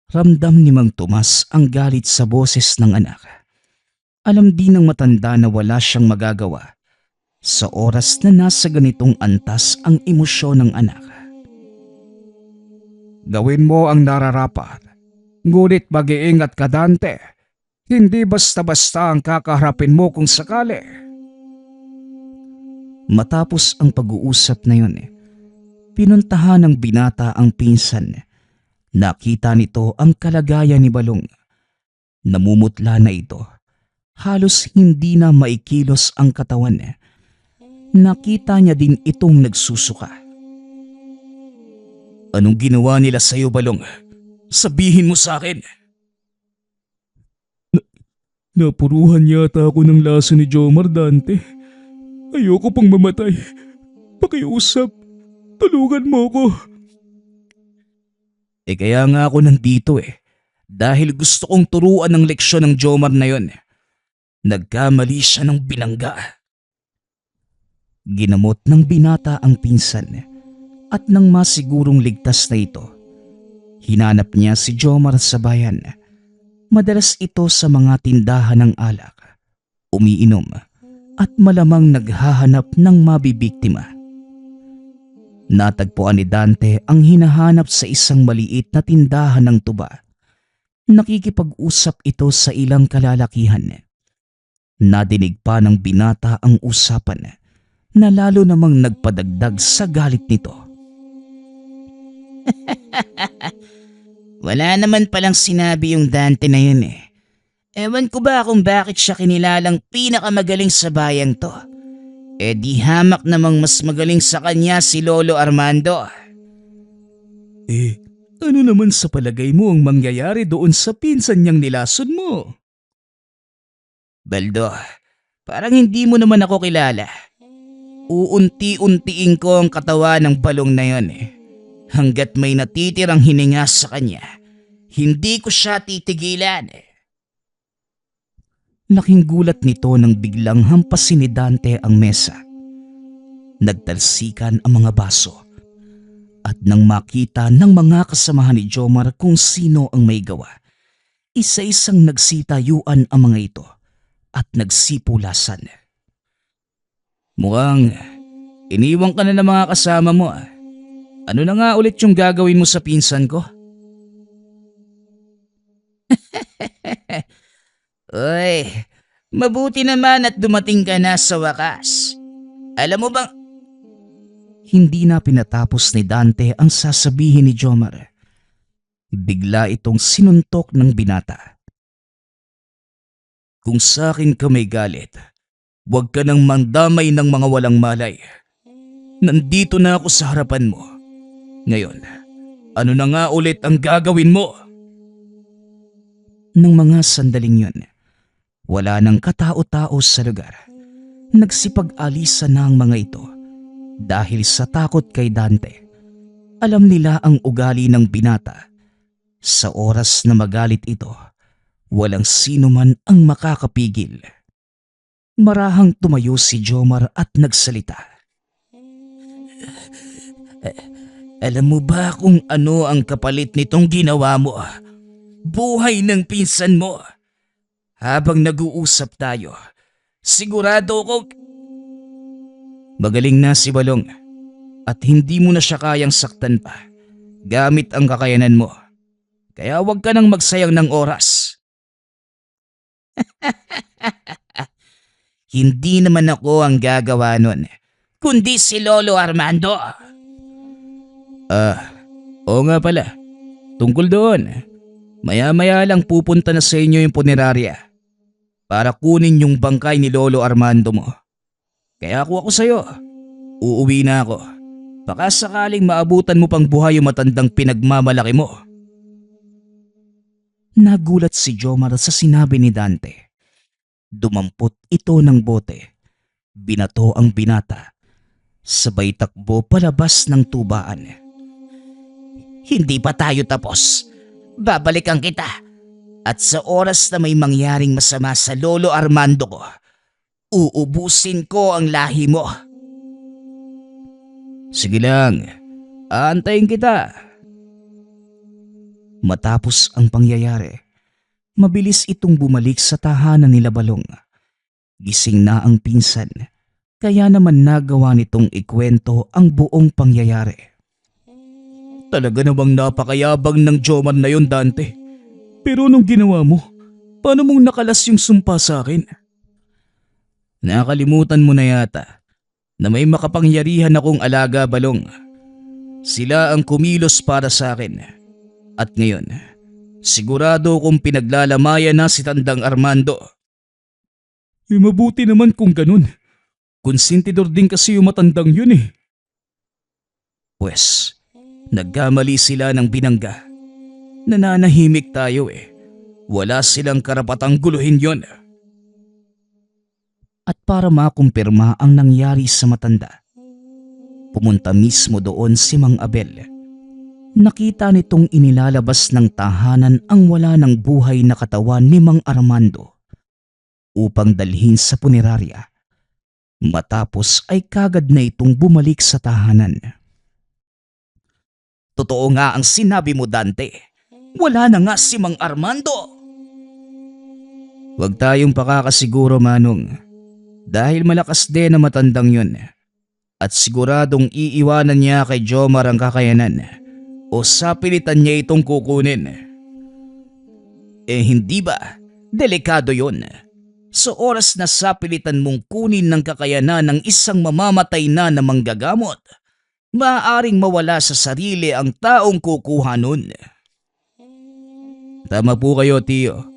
Ramdam ni Mang Tomas ang galit sa boses ng anak. Alam din ng matanda na wala siyang magagawa sa oras na nasa ganitong antas ang emosyon ng anak. Gawin mo ang nararapat. Ngunit mag-iingat ka, Dante. Hindi basta-basta ang kakaharapin mo kung sakali. Matapos ang pag-uusap na yun, pinuntahan ng binata ang pinsan. Nakita nito ang kalagayan ni Balong. Namumutla na ito. Halos hindi na maikilos ang katawan. Nakita niya din itong nagsusuka. Anong ginawa nila sa'yo, Balong? Sabihin mo sa akin. Napuruhan yata ako ng laso ni Jomar, Dante. Ayoko pang mamatay. Pakiusap. Tulungan mo ko. Kaya nga ako nandito Dahil gusto kong turuan ng leksyon ng Jomar na yon. Nagkamali siya ng binangga. Ginamot ng binata ang pinsan at nang masigurong ligtas na ito, hinanap niya si Jomar sa bayan. Madalas ito sa mga tindahan ng alak, umiinom at malamang naghahanap ng mabibiktima. Natagpuan ni Dante ang hinahanap sa isang maliit na tindahan ng tuba. Nakikipag-usap ito sa ilang kalalakihan. Nadinig pa ng binata ang usapan na lalo namang nagpadagdag sa galit nito. Wala naman palang sinabi yung Dante na yun Ewan ko ba kung bakit siya kinilalang pinakamagaling sa bayang to. Di hamak namang mas magaling sa kanya si Lolo Armando. Ano naman sa palagay mo ang mangyayari doon sa pinsan niyang nilason mo? Baldo, parang hindi mo naman ako kilala. Uunti-untiin ko ang katawan ng Balong na yon Hanggat may natitirang hininga sa kanya, hindi ko siya titigilan. Laking gulat nito nang biglang hampasin ni Dante ang mesa. Nagtalsikan ang mga baso. At nang makita ng mga kasamahan ni Jomar kung sino ang may gawa, isa-isang nagsitayuan ang mga ito at nagsipulasan. Mukhang iniwan ka na ng mga kasama mo Ano na nga ulit yung gagawin mo sa pinsan ko? Uy, mabuti naman at dumating ka na sa wakas. Alam mo bang... Hindi na pinatapos ni Dante ang sasabihin ni Jomar. Bigla itong sinuntok ng binata. Kung sa akin ka may galit, huwag ka nang mandamay ng mga walang malay. Nandito na ako sa harapan mo. Ngayon, ano na nga ulit ang gagawin mo? Nang mga sandaling yun, wala nang katao-tao sa lugar. Nagsipag-alisa na ang mga ito dahil sa takot kay Dante. Alam nila ang ugali ng binata. Sa oras na magalit ito, walang sino man ang makakapigil. Marahang tumayo si Jomar at nagsalita. Alam mo ba kung ano ang kapalit nitong ginawa mo? Buhay ng pinsan mo. Habang nag-uusap tayo, sigurado ko... Magaling na si Balong at hindi mo na siya kayang saktan pa gamit ang kakayanan mo. Kaya huwag ka nang magsayang ng oras. Hindi naman ako ang gagawa nun, kundi si Lolo Armando. Oo nga pala. Tungkol doon, maya-maya lang pupunta na sa inyo yung punerarya para kunin yung bangkay ni Lolo Armando mo. Kaya ako sa'yo, uuwi na ako. Baka sakaling maabutan mo pang buhay yung matandang pinagmamalaki mo. Nagulat si Jomar sa sinabi ni Dante. Dumampot ito ng bote. Binato ang binata. Sabay takbo palabas ng tubaan. Hindi pa tayo tapos. Babalikan kita. At sa oras na may mangyaring masama sa Lolo Armando ko, uubusin ko ang lahi mo. Sige lang, aantayin kita. Matapos ang pangyayari, mabilis itong bumalik sa tahanan nila Balong. Gising na ang pinsan, kaya naman nagawa nitong ikwento ang buong pangyayari. Talaga namang napakayabang ng Jomar na yon, Dante. Pero nung ginawa mo, paano mong nakalas yung sumpa sa akin? Nakalimutan mo na yata na may makapangyarihan akong alaga, Balong. Sila ang kumilos para sa akin. At ngayon, sigurado kong pinaglalamayan na si Tandang Armando. Mabuti naman kung ganun. Konsentidor din kasi yung matandang yun eh. Pwes, nagkamali sila ng binangga. Nananahimik tayo eh. Wala silang karapatang guluhin yon. At para makumpirma ang nangyari sa matanda, pumunta mismo doon si Mang Abel. Nakita nitong inilalabas ng tahanan ang wala ng buhay na katawan ni Mang Armando upang dalhin sa punerarya. Matapos ay kagad na itong bumalik sa tahanan. Totoo nga ang sinabi mo, Dante. Wala na nga si Mang Armando. Huwag tayong pakakasiguro, Manong. Dahil malakas din na matandang yun. At siguradong iiwanan niya kay Jomar ang kakayanan o sapilitan niya itong kukunin. Hindi ba? Delikado yun. Sa oras na sapilitan mong kunin ng kakayanan ng isang mamamatay na manggagamot, maaaring mawala sa sarili ang taong kukuha nun. Tama po kayo, Tiyo.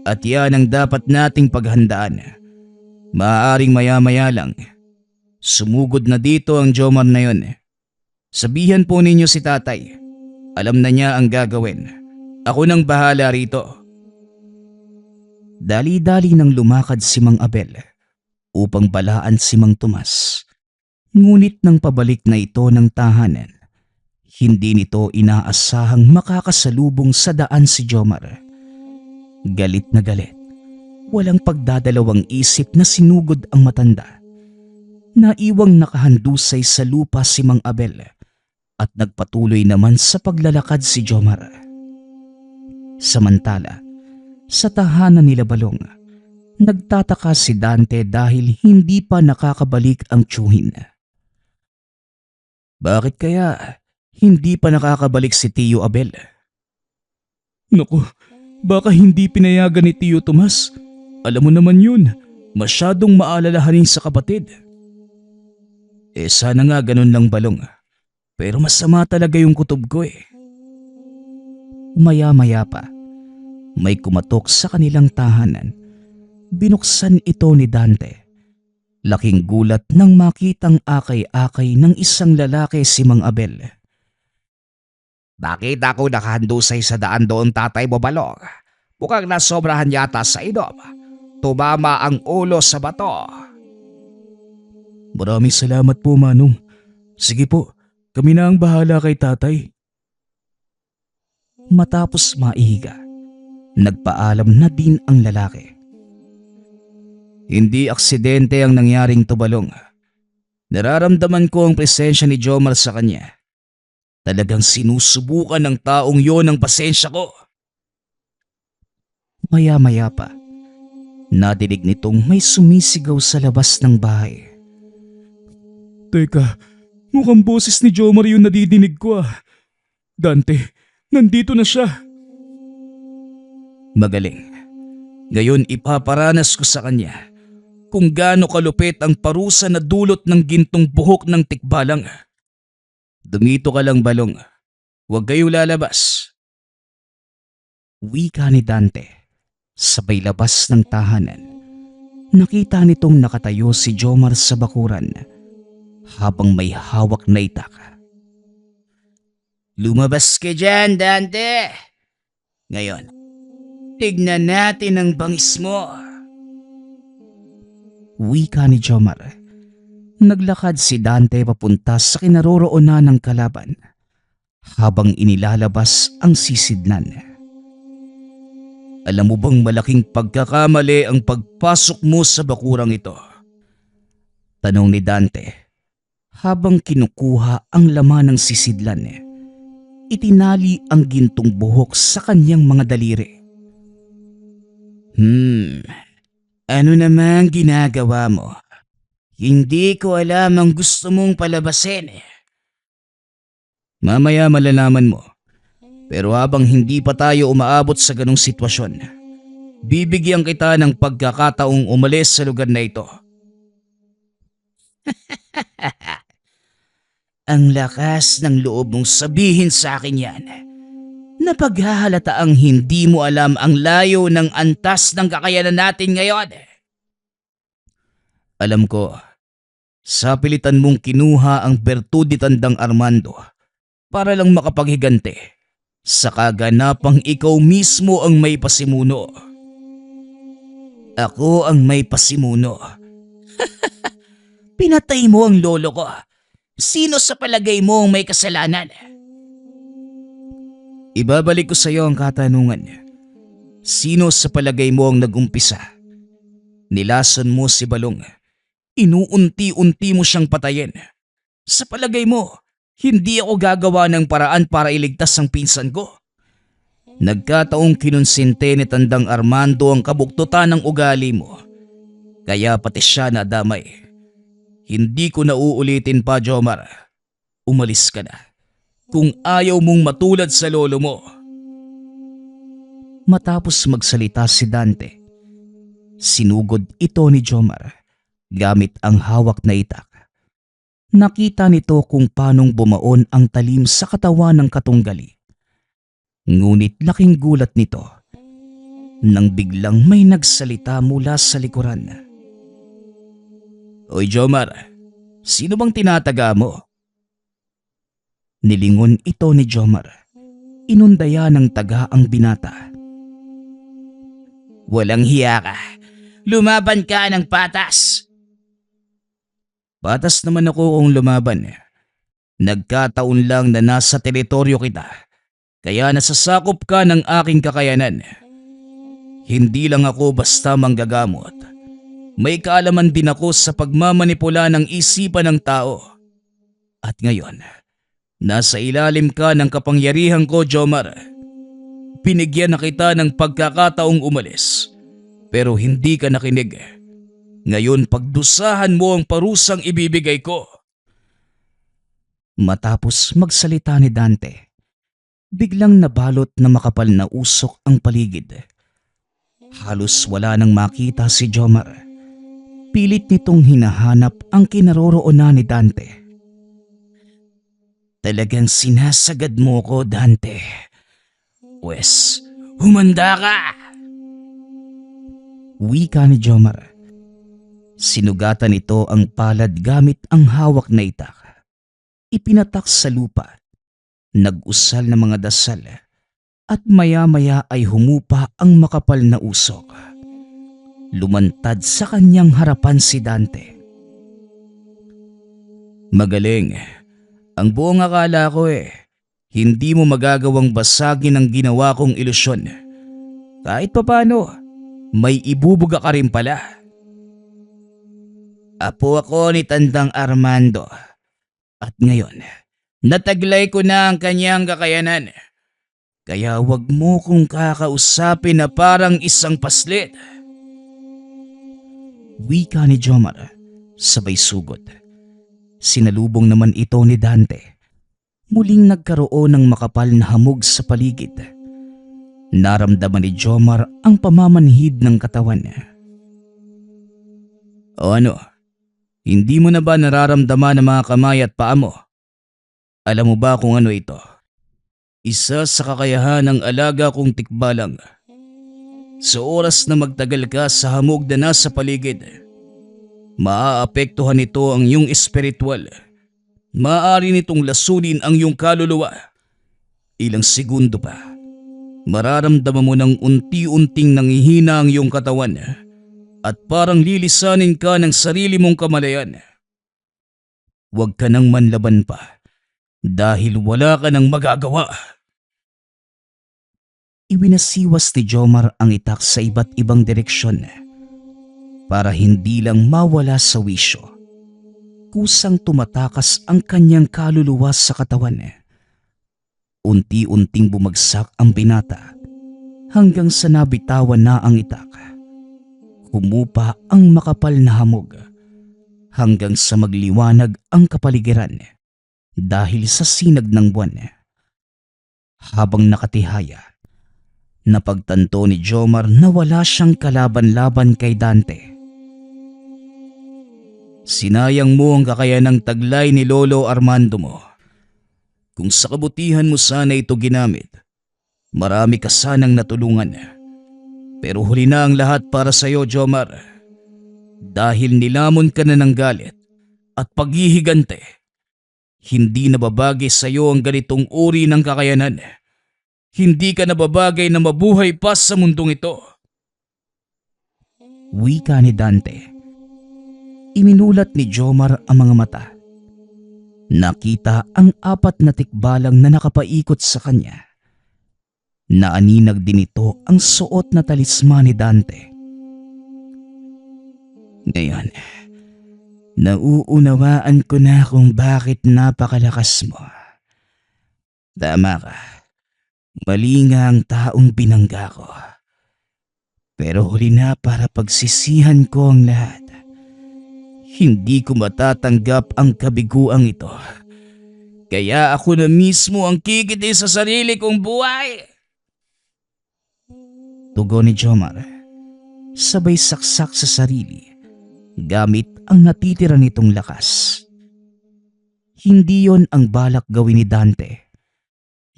At yan ang dapat nating paghandaan. Maaaring maya-maya lang. Sumugod na dito ang Jomar na yun. Sabihan po ninyo si tatay. Alam na niya ang gagawin. Ako nang bahala rito. Dali-dali nang lumakad si Mang Abel upang balaan si Mang Tomas. Ngunit nang pabalik na ito ng tahanan, hindi nito inaasahang makakasalubong sa daan si Jomar. Galit na galit. Walang pagdadalawang isip na sinugod ang matanda. Naiwang nakahandusay sa lupa si Mang Abel at nagpatuloy naman sa paglalakad si Jomar. Samantala, sa tahanan nila Balong, nagtataka si Dante dahil hindi pa nakakabalik ang tiyuhin. Bakit kaya hindi pa nakakabalik si Tiyo Abel? Naku, baka hindi pinayagan ni Tiyo Tomas. Alam mo naman yun, masyadong maalalahanin sa kapatid. Sana nga ganun lang, Balong. Pero masama talaga yung kutob ko eh. Maya-maya pa, may kumatok sa kanilang tahanan. Binuksan ito ni Dante. Laking gulat nang makitang akay-akay ng isang lalaki si Mang Abel. Bakit ako nakahandusay sa daan doon, tatay mo, Balong? Mukhang nasobrahan yata sa inom. Tumama ang ulo sa bato. Maraming salamat po, Manong. Sige po, kami na ang bahala kay tatay. Matapos maihiga, nagpaalam na din ang lalaki. Hindi aksidente ang nangyaring to, Balong. Nararamdaman ko ang presensya ni Jomar sa kanya. Talagang sinusubukan ng taong yon ang pasensya ko. Maya-maya pa, nadinig nitong may sumisigaw sa labas ng bahay. Teka, mukhang boses ni Jomar yung nadidinig ko ah. Dante, nandito na siya. Magaling. Ngayon ipaparanas ko sa kanya kung gaano kalupit ang parusa na dulot ng gintong buhok ng tikbalang. Dumito ka lang, Balong. Huwag kayo lalabas. Wika ni Dante. Sabay labas ng tahanan. Nakita nitong nakatayo si Jomar sa bakuran habang may hawak na itak. Lumabas ka dyan, Dante. Ngayon, tignan natin ang bangis mo. Wika ni Jomar. Naglakad si Dante papunta sa kinaroroonan ng kalaban habang inilalabas ang sisidnan. Alam mo bang malaking pagkakamali ang pagpasok mo sa bakurang ito? Tanong ni Dante habang kinukuha ang laman ng sisidlan. Itinali ang gintong buhok sa kanyang mga daliri. Ano namang ginagawa mo? Hindi ko alam ang gusto mong palabasin. Mamaya malalaman mo. Pero habang hindi pa tayo umaabot sa ganong sitwasyon, bibigyan kita ng pagkakataong umalis sa lugar na ito. Ang lakas ng loob mong sabihin sa akin yan. Napaghahalataang hindi mo alam ang layo ng antas ng kakayanan natin ngayon. Alam ko, sa pilitan mong kinuha ang bertud ni Tandang Armando para lang makapaghigante sa kaganapang ikaw mismo ang may pasimuno. Ako ang may pasimuno. Pinatay mo ang lolo ko. Sino sa palagay mo ang may kasalanan? Ibabalik ko sa iyo ang katanungan. Sino sa palagay mo ang nagumpisa? Nilason mo si Balong. Inuunti-unti mo siyang patayin. Sa palagay mo, hindi ako gagawa ng paraan para iligtas ang pinsan ko. Nagkataong kinonsente ni Tandang Armando ang kabuktutan ng ugali mo. Kaya pati siya nadamay. Hindi ko na uulitin pa, Jomar. Umalis ka na. Kung ayaw mong matulad sa lolo mo. Matapos magsalita si Dante, sinugod ito ni Jomar gamit ang hawak na itak. Nakita nito kung paanong bumaon ang talim sa katawan ng katunggali. Ngunit laking gulat nito nang biglang may nagsalita mula sa likuran. Oy Jomar, sino bang tinataga mo? Nilingon ito ni Jomar. Inundaya ng taga ang binata. Walang hiya ka. Lumaban ka ng patas. Patas naman ako kung lumaban. Nagkataon lang na nasa teritoryo kita. Kaya nasasakop ka ng aking kakayanan. Hindi lang ako basta manggagamot. May kaalaman din ako sa pagmamanipula ng isipan ng tao. At ngayon, nasa ilalim ka ng kapangyarihan ko, Jomar. Binigyan na kita ng pagkakataong umalis. Pero hindi ka nakinig. Ngayon pagdusahan mo ang parusang ibibigay ko. Matapos magsalita ni Dante, biglang nabalot na makapal na usok ang paligid. Halos wala nang makita si Jomar. Pilit nitong hinahanap ang kinaroroonan ni Dante. Talagang sinasagad mo ko, Dante. Pwes, humanda ka! Wika ni Jomar. Sinugatan ito ang palad gamit ang hawak na itak. Ipinatak sa lupa. Nag-usal ng mga dasal. At maya-maya ay humupa ang makapal na usok. Lumantad sa kanyang harapan si Dante. Magaling. Ang buong akala ko hindi mo magagawang basagin ang ginawa kong ilusyon. Kahit papano, may ibubuga ka rin pala. Apo ako ni Tandang Armando. At ngayon, nataglay ko na ang kanyang kakayanan. Kaya wag mo kong kakausapin na parang isang paslit. Wika ni Jomar, sabay sugod. Sinalubong naman ito ni Dante. Muling nagkaroon ng makapal na hamog sa paligid. Naramdaman ni Jomar ang pamamanhid ng katawan niya. O ano, hindi mo na ba nararamdaman ang mga kamay at paa mo? Alam mo ba kung ano ito? Isa sa kakayahan ng alaga kong tikbalang. Sa oras na magtagal ka sa hamog na nasa paligid, maaapektuhan nito ang iyong espiritual. Maaari nitong lasunin ang iyong kaluluwa. Ilang segundo pa, mararamdaman mo ng unti-unting nangihina ang iyong katawan at parang lilisanin ka ng sarili mong kamalayan. Huwag ka nang manlaban pa dahil wala ka nang magagawa. Iwinasiwas ni Jomar ang itak sa iba't ibang direksyon para hindi lang mawala sa wisyo. Kusang tumatakas ang kanyang kaluluwa sa katawan. Unti-unting bumagsak ang binata hanggang sa nabitawan na ang itak. Humupa ang makapal na hamog hanggang sa magliwanag ang kapaligiran dahil sa sinag ng buwan. Habang nakatihaya, napagtanto ni Jomar na wala siyang kalaban-laban kay Dante. Sinayang mo ang kakayanang taglay ni Lolo Armando mo. Kung sa kabutihan mo sana ito ginamit, marami ka sanang natulungan. Pero huli na ang lahat para sa iyo, Jomar. Dahil nilamon ka na ng galit at paghihigante, hindi nababagay sa iyo ang ganitong uri ng kakayanan. Hindi ka nababagay na mabuhay pa sa mundong ito. Wika ni Dante. Iminulat ni Jomar ang mga mata. Nakita ang 4 na tikbalang na nakapaikot sa kanya. Naaninag din ito ang suot na talisman ni Dante. Ngayon, nauunawaan ko na kung bakit napakalakas mo. Tama ka. Mali nga ang taong binangga ko. Pero huli na para pagsisihan ko ang lahat. Hindi ko matatanggap ang kabiguang ito. Kaya ako na mismo ang kikiti sa sarili kong buhay. Tugon ni Jomar, sabay saksak sa sarili, gamit ang natitira nitong lakas. Hindi yon ang balak gawin ni Dante.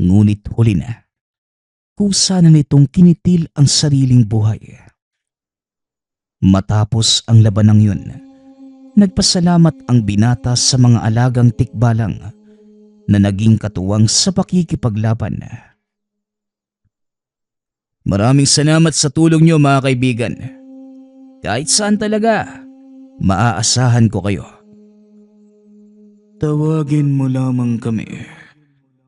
Ngunit huli na, kusa na nitong kinitil ang sariling buhay. Matapos ang labanang yun, nagpasalamat ang binata sa mga alagang tikbalang na naging katuwang sa pakikipaglaban. Maraming salamat sa tulong niyo, mga kaibigan. Kahit saan talaga, maaasahan ko kayo. Tawagin mo lamang kami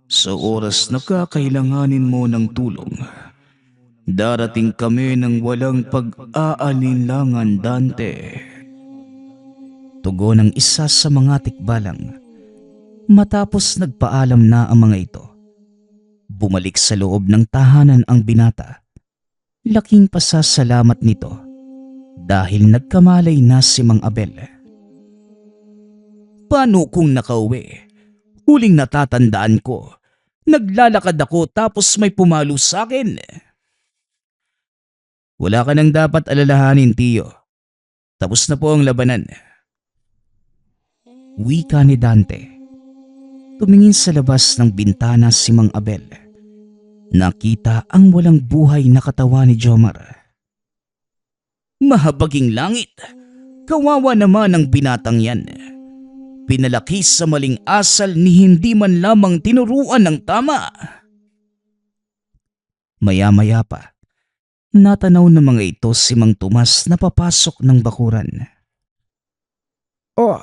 sa oras na kakailanganin mo ng tulong. Darating kami ng walang pag-aalinlangan, Dante. Tugon ng isa sa mga tikbalang. Matapos nagpaalam na ang mga ito, bumalik sa loob ng tahanan ang binata. Laking pasasalamat nito dahil nagkamalay na si Mang Abel. Paano kung nakauwi? Huling natatandaan ko, naglalakad ako tapos may pumalo sa akin. Wala ka nang dapat alalahanin, Tiyo. Tapos na po ang labanan. Wika ni Dante. Tumingin sa labas ng bintana si Mang Abel. Nakita ang walang buhay na katawan ni Jomar. Mahabaging langit! Kawawa naman ang binatang yan. Pinalaki sa maling asal ni hindi man lamang tinuruan ng tama. Maya-maya pa, natanaw ng mga ito si Mang Tomas na papasok ng bakuran. Oh,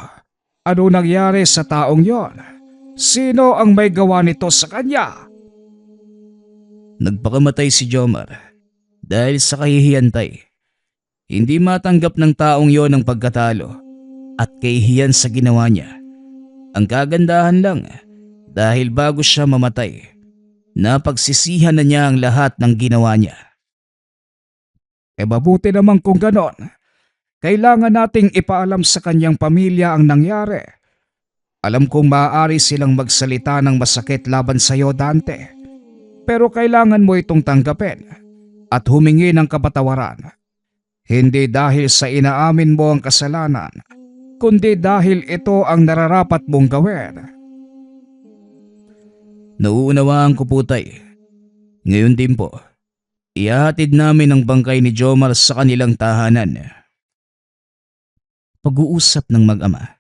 ano nangyari sa taong yon? Sino ang may gawa nito sa kanya? Nagpakamatay si Jomar dahil sa kahihiyantay. Hindi matanggap ng taong yon ang pagkatalo at kahihiyan sa ginawa niya. Ang kagandahan lang dahil bago siya mamatay, napagsisihan na niya ang lahat ng ginawa niya. Mabuti naman kung ganon. Kailangan nating ipaalam sa kanyang pamilya ang nangyari. Alam kong maaari silang magsalita ng masakit laban sa iyo, Dante. Pero kailangan mo itong tanggapin at humingi ng kapatawaran. Hindi dahil sa inaamin mo ang kasalanan, kundi dahil ito ang nararapat mong gawin. Nauunawaan ko po, Tay. Ngayon din po, ihahatid namin ang bangkay ni Jomar sa kanilang tahanan. Pag-uusap ng mag-ama.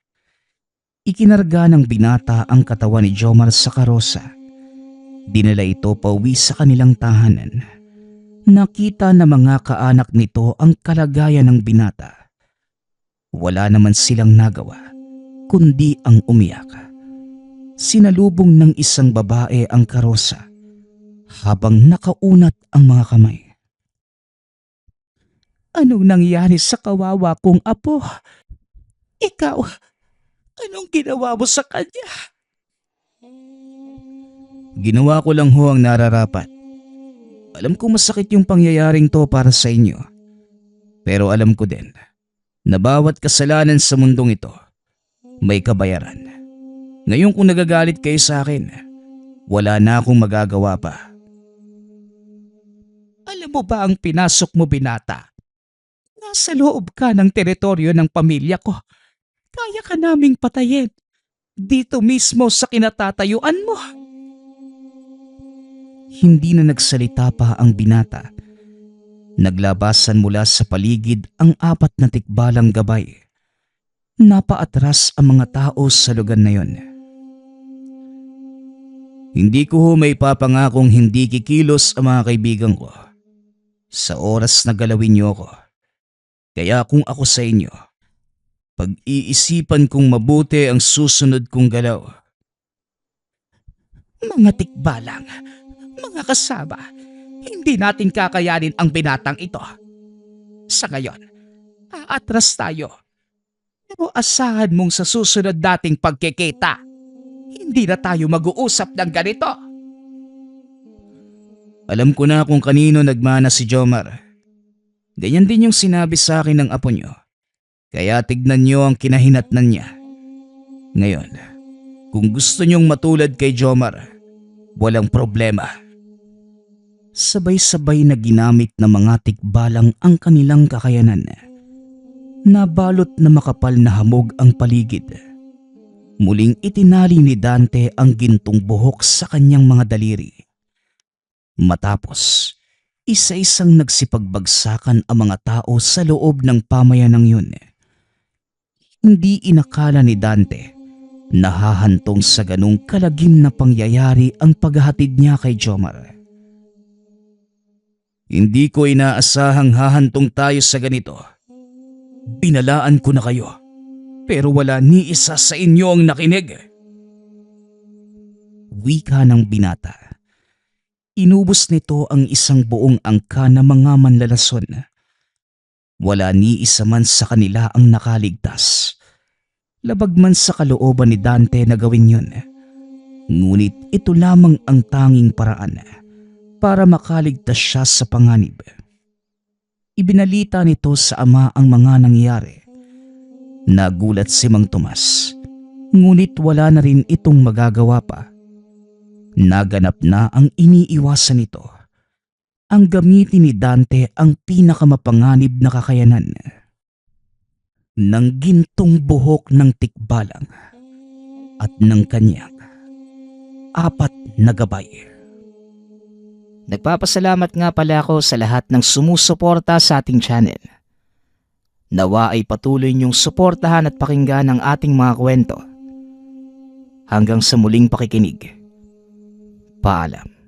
Ikinarga ng binata ang katawan ni Jomar sa karosa. Dinala ito pauwi sa kanilang tahanan. Nakita na mga kaanak nito ang kalagayan ng binata. Wala naman silang nagawa, kundi ang umiyak. Sinalubong ng isang babae ang karosa habang nakaunat ang mga kamay. Anong nangyari sa kawawa kong apo? Ikaw, anong ginawa mo sa kanya? Ginawa ko lang ho ang nararapat. Alam ko masakit yung pangyayaring to para sa inyo. Pero alam ko din na bawat kasalanan sa mundong ito may kabayaran. Ngayon kung nagagalit kayo sa akin, wala na akong magagawa pa. Alam mo ba ang pinasok mo, binata? Nasa loob ka ng teritoryo ng pamilya ko. Kaya ka naming patayin. Dito mismo sa kinatatayuan mo. Hindi na nagsalita pa ang binata. Naglabasan mula sa paligid ang 4 na tikbalang gabay. Napaatras ang mga tao sa lugar na yon. Hindi ko ho may papangakong hindi kikilos ang mga kaibigan ko sa oras na galawin niyo ako. Kaya kung ako sa inyo, pag-iisipan kong mabuti ang susunod kong galaw. Mga tikbalang, mga kasama, hindi natin kakayanin ang binatang ito. Sa ngayon, aatras tayo. Pero asahan mong sa susunod dating pagkikita, hindi na tayo mag-uusap ng ganito. Alam ko na kung kanino nagmana si Jomar. Ganyan din yung sinabi sa akin ng apo nyo. Kaya tignan nyo ang kinahinatnan niya. Ngayon, kung gusto nyong matulad kay Jomar, walang problema. Sabay-sabay na ginamit ng mga tikbalang ang kanilang kakayanan. Nabalot na makapal na hamog ang paligid. Muling itinali ni Dante ang gintong buhok sa kanyang mga daliri. Matapos, isa-isang nagsipagbagsakan ang mga tao sa loob ng pamayanang yun. Hindi inakala ni Dante na hahantong sa ganong kalagim na pangyayari ang paghahatid niya kay Jomar. Hindi ko inaasahang hahantong tayo sa ganito. Binalaan ko na kayo, pero wala ni isa sa inyo ang nakinig. Wika ng binata. Inubos nito ang isang buong angka ng mga manlalason. Wala ni isa man sa kanila ang nakaligtas. Labag man sa kalooban ni Dante na gawin yun. Ngunit ito lamang ang tanging paraan para makaligtas siya sa panganib. Ibinalita nito sa ama ang mga nangyari. Nagulat si Mang Tomas, ngunit wala na rin itong magagawa pa. Naganap na ang iniiwasan nito. Ang gamitin ni Dante ang pinakamapanganib na kakayanan ng gintong buhok ng tikbalang at ng kanyang 4 na gabay. Nagpapasalamat nga pala ako sa lahat ng sumusuporta sa ating channel. Nawa ay patuloy niyong suportahan at pakinggan ang ating mga kwento. Hanggang sa muling pakikinig. Paalam.